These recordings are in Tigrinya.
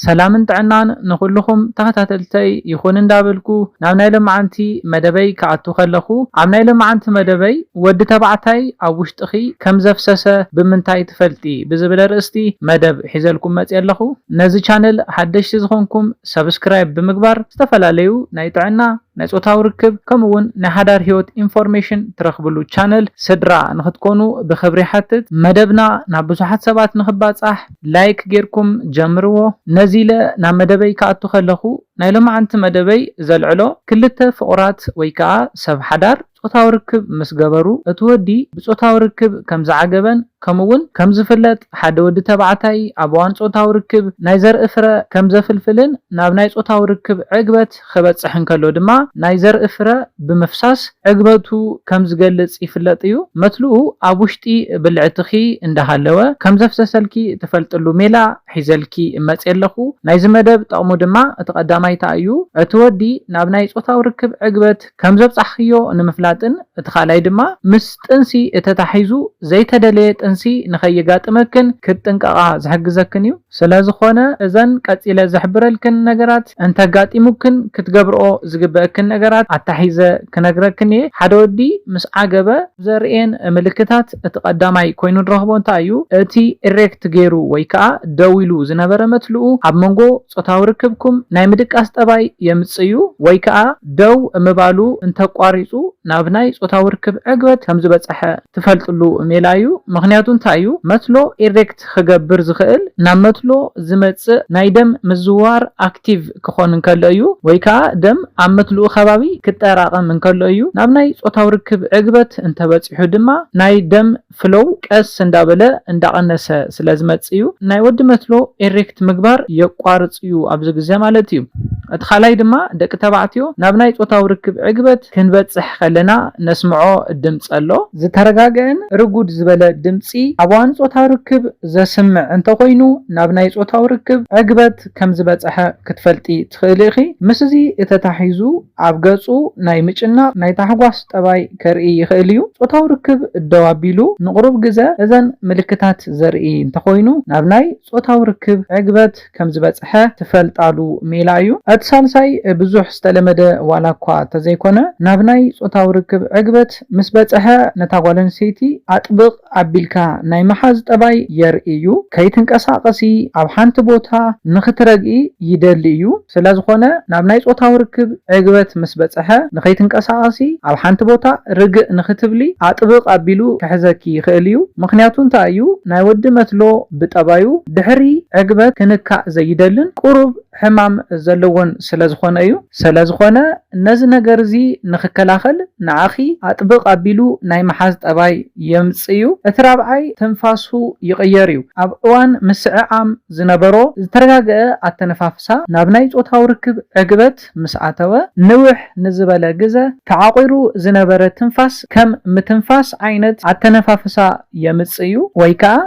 سلامن طعنان نخلكم تختاتلتي يكون اندابلكو ناب ناي لمعنتي مدبي كاتو خلخو ام ناي لمعنت مدبي ود تبعتاي اب وشطخي كم زفسسه بمنتاي تفلطي بزبل رأستي مدب حيزلكم مصيلخو نزي channel حدش زخونكم سبسكرايب بمግባር استفلاليو ناي طعنا ناي صوتاو ركب كمون نحدار هيوت انفورميشن ترخبلو channel سدرا نختكونو بخبري حتت مدبنا نابزحات سبات نخباصح لايك غيركم جمرو نزيله نا مدبي كاتو خلخو ناي لمعنت مدبي زلعلو كلته فقرات ويكا سب حدار صوتاو ركب مسغبرو اتودي بصوتاو ركب كم زعجبن كمون كم زفلت حد ود تبعتاي ابوان صوتاو ركب ناي زرء فره كم زفلفلن ناب ناي صوتاو ركب عقبت خبصحن كلو دما ناي زرء فره بمفساس عقبتو كم زغلص يفلطيو متلو ابوشتي بلعتخي اندهالوه كم زفسسلكي تفلطلو ميلا حيزلكي مصيلخو ناي زمدب طقمو دما اتقداماي تايو اتودي ناب ناي صوتاو ركب عقبت كم زبصحيو نمفلاطن اتخالاي دما مستنسي اتتحيزو زيتدليت انسي نخيغاطمكن كتنققا زحግዘክን እዩ ስለዝኾነ እዘን ቀፂለ ዝሕብረልክን ነገራት እንተ ጋጢሙክን ክትገብርኦ ዝግበአክን ነገራት አታሒዘ ክነግረክን ሓደ ወዲ ምስ ዓገበ ዘርኤን ምልክታት እትቀዳማይ ኮይኑ ድረኽቦ እንታይ እዩ እቲ ኢሬክት ገይሩ ወይ ከዓ ደዊሉ ዝነበረ መትልኡ ኣብ መንጎ ጾታዊ ርክብኩም ናይ ምድቃስ ጠባይ የምጽዩ ወይ ከዓ ደው ምባሉ እንተቋሪጹ ናብ ናይ ጾታዊ ርክብ ዕግበት ከም ዝበጽሐ ትፈልጥሉ ሜላዩ ምክንያቱ እንታይ እዩ መትሎ ኢሬክት ክገብር ዝኽእል ናብ መትሎ ዝመጽእ ናይ ደም ምዝዋር አክቲቭ ክኾን እንከሎ እዩ ወይ ከዓ ደም ኣብ መትሎ ከባቢ ክጠራቀም እንከሎ እዩ ናብ ናይ ጾታዊ ርክብ ዕግበት እንተበጽሑ ድማ ናይ ደም ፍሎው ቀስ እንዳበለ እንዳቀነሰ ስለዝመጽእ እዩ ናይ ወዲ መትሎ ኢሬክት ምግባር የቋርጽ እዩ ኣብዚ ግዜ ማለት እዩ እትኻላይ ድማ ደቂ ተባዕትዮ ናብ ናይ ጾታዊ ርክብ ዕግበት ክንበጽሕ ከለና ነስምዖ ድምጽ ኣሎ ዝተረጋገአን ርጉድ ዝበለ ድምጺ አቧን ጾታዊ ርክብ ዘስምዕ እንተኮይኑ ናብ ናይ ጾታዊ ርክብ ዕግበት ከም ዝበጽሐ ክትፈልጢ ትኽእልኺ ምስዚ እተታሒዙ ኣብ ገጹ ናይ ምጭና ናይ ታሕጓስ ጠባይ ከርኢ ይኽእል እዩ ጾታዊ ርክብ ደዋቢሉ ንቁሩብ ግዜ እዘን ምልክታት ዘርኢ እንተኮይኑ ናብ ናይ ጾታዊ ርክብ ዕግበት ከም ዝበጽሐ ትፈልጣሉ ሜላ እዩ እትሳልሳይ ብዙሕ ዝተለመደ ዋላኳ ተዘይኮነ ናብ ናይ ጾታዊ ርክብ ዕግበት ምስ በጽሐ ነታጓለን ሴቲ አጥብቅ አቢልካ ናይ መሓዝ ጠባይ የርእዩ ከይትንቀሳቀሲ ኣብ ሓንቲ ቦታ ንኽትረግኢ ይደሊ እዩ ስለዝኾነ ናብ ናይ ጾታዊ ርክብ ዕግበት ምስ በጽሐ ንኸይትንቀሳቀሲ ኣብ ሓንቲ ቦታ ርግእ ንኽትብሊ አጥብቅ አቢሉ ክሕዘኪ ይኽእል እዩ ምክንያቱ እንታይ እዩ ናይ ወዲ መትሎ ብጠባዩ ድሕሪ ዕግበት ክንካእ ዘይደልን ቁሩብ ሕማም ዘለዎን ስለዝኾነ እዩ ስለዝኾነ ነዚ ነገር እዚ ንኽከላኸል ንዓኺ አጥብቅ አቢሉ ናይ መሓዝ ጠባይ የምጽዩ እትራብዓይ ተንፋሱ ይቀየር እዩ ኣብ እዋን ምስዕዓም ዝነበሮ ዝተረጋገአ አተነፋፍሳ ናብ ናይ ጾታዊ ርክብ ዕግበት ምስ ኣተወ ንውሕ ንዝበለ ግዜ ተዓቂሩ ዝነበረ ትንፋስ ከም ምትንፋስ ዓይነት አተነፋፍሳ የምጽዩ ወይ ከዓ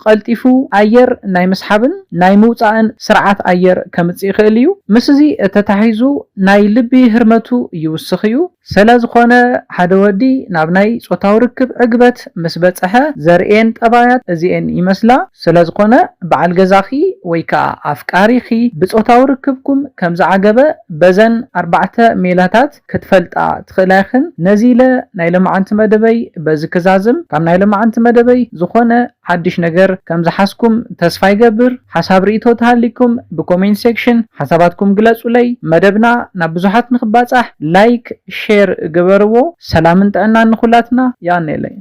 ቀልጢፉ አየር ናይ ምስሓብን ናይ ምውፃእን ስርዓት አየር ከምጽእ ይኽእል እዩ ምስዚ እተታሒዙ ናይ ልቢ ህርመቱ ይውስኽ እዩ ስለዝኾነ ሓደ ወዲ ናብ ናይ ጾታዊ ርክብ ዕግበት ምስ በጽሐ ዘርኤን ጠባያት እዚአን ይመስላ ስለዝኾነ በዓል ገዛኺ ወይ ከዓ አፍቃሪኺ ብጾታዊ ርክብኩም ከም ዝዓገበ በዘን 4 ሜላታት ክትፈልጣ ትኽእላይኽን ነዚለ ናይ ለማዓንቲ መደበይ በዚ ክዛዝም ካብ ናይ ለማዓንቲ መደበይ ዝኾነ ሓድሽ ነገር ከም ዝሓስኩም ተስፋ ይገብር ሓሳብ ርእይቶ ተሃሊኩም ብኮሜንት ሴክሽን ሓሳባትኩም ግለጹለይ መደብና ናብ ብዙሓት ንኽባጻሕ ላይክ ሼር ግበርዎ ሰላምን ጥዕናን ንኹላትና ያኔለይ